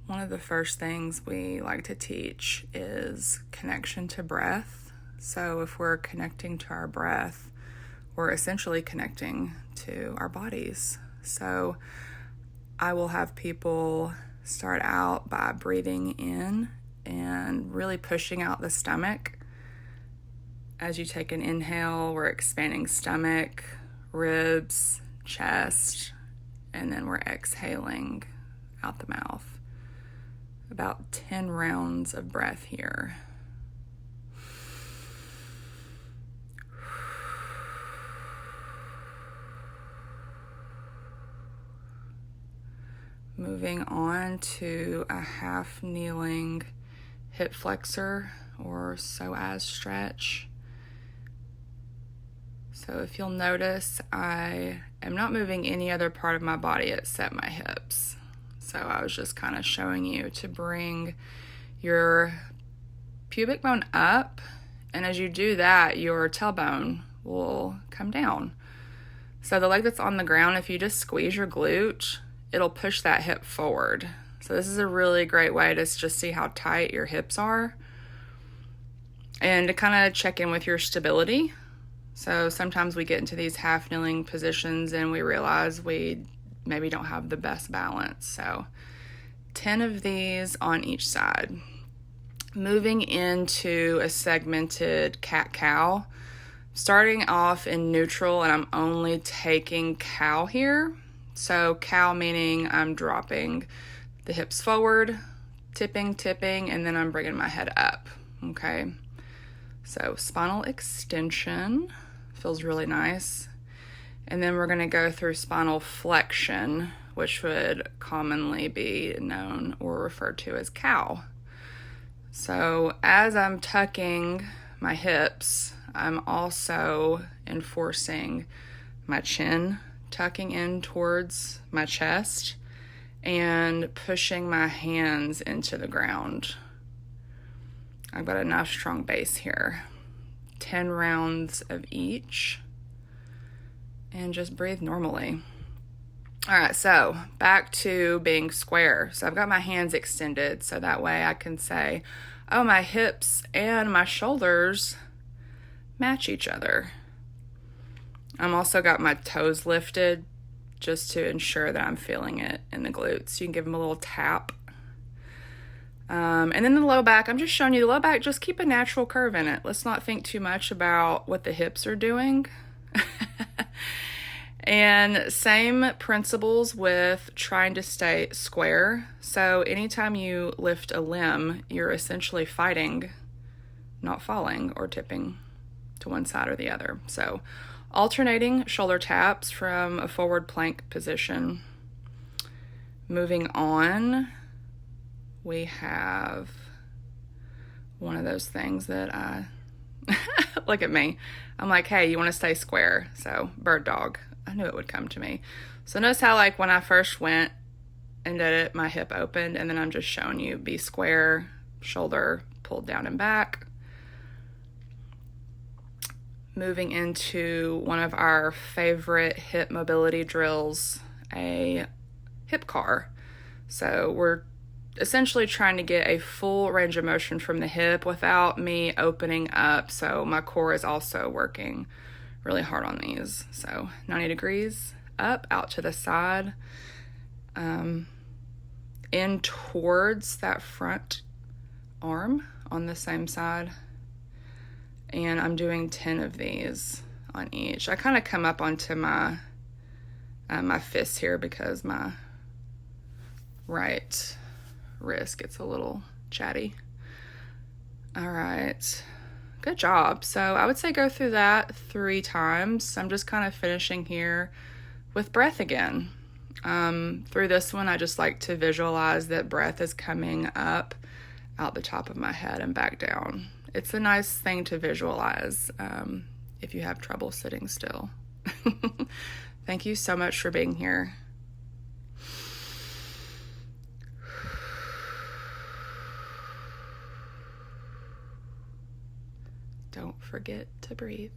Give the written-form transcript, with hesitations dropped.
One of the first things we like to teach is connection to breath. So if we're connecting to our breath, we're essentially connecting to our bodies. So I will have people start out by breathing in and really pushing out the stomach. As you take an inhale, we're expanding stomach, ribs, chest, and then we're exhaling out the mouth. About 10 rounds of breath here. Moving on to a half kneeling hip flexor or psoas stretch. So if you'll notice, I am not moving any other part of my body except my hips. So I was just kind of showing you to bring your pubic bone up, and as you do that, your tailbone will come down. So the leg that's on the ground, if you just squeeze your glute, it'll push that hip forward. So this is a really great way to just see how tight your hips are and to kind of check in with your stability. So sometimes we get into these half kneeling positions and we realize we maybe don't have the best balance. So 10 of these on each side. Moving into a segmented cat-cow. Starting off in neutral, and I'm only taking cow here. So cow meaning I'm dropping the hips forward, tipping, and then I'm bringing my head up, okay? So spinal extension feels really nice. And then we're going to go through spinal flexion, which would commonly be known or referred to as cow. So as I'm tucking my hips, I'm also enforcing my chin, tucking in towards my chest, and pushing my hands into the ground. I've got a nice strong base here. 10 rounds of each. And just breathe normally. All right, so back to being square. So I've got my hands extended so that way I can say, oh, my hips and my shoulders match each other. I'm also got my toes lifted just to ensure that I'm feeling it in the glutes. You can give them a little tap. And then the low back, I'm just showing you the low back, just keep a natural curve in it. Let's not think too much about what the hips are doing. And same principles with trying to stay square. So anytime you lift a limb, you're essentially fighting, not falling or tipping to one side or the other. So alternating shoulder taps from a forward plank position. Moving on, we have one of those things that I, look at me. I'm like, hey, you want to stay square? So bird dog. I knew it would come to me. So notice how like when I first went and did it, my hip opened, and then I'm just showing you be square, shoulder pulled down and back. Moving into one of our favorite hip mobility drills, a hip car. So we're essentially trying to get a full range of motion from the hip without me opening up. So my core is also working really hard on these. So 90 degrees up, out to the side, in towards that front arm on the same side. And I'm doing 10 of these on each. I kind of come up onto my my fists here because my right wrist gets a little chatty. All right. Good job. So I would say go through that 3 times. I'm just kind of finishing here with breath again. Through this one, I just like to visualize that breath is coming up out the top of my head and back down. It's a nice thing to visualize if you have trouble sitting still. Thank you so much for being here. Don't forget to breathe.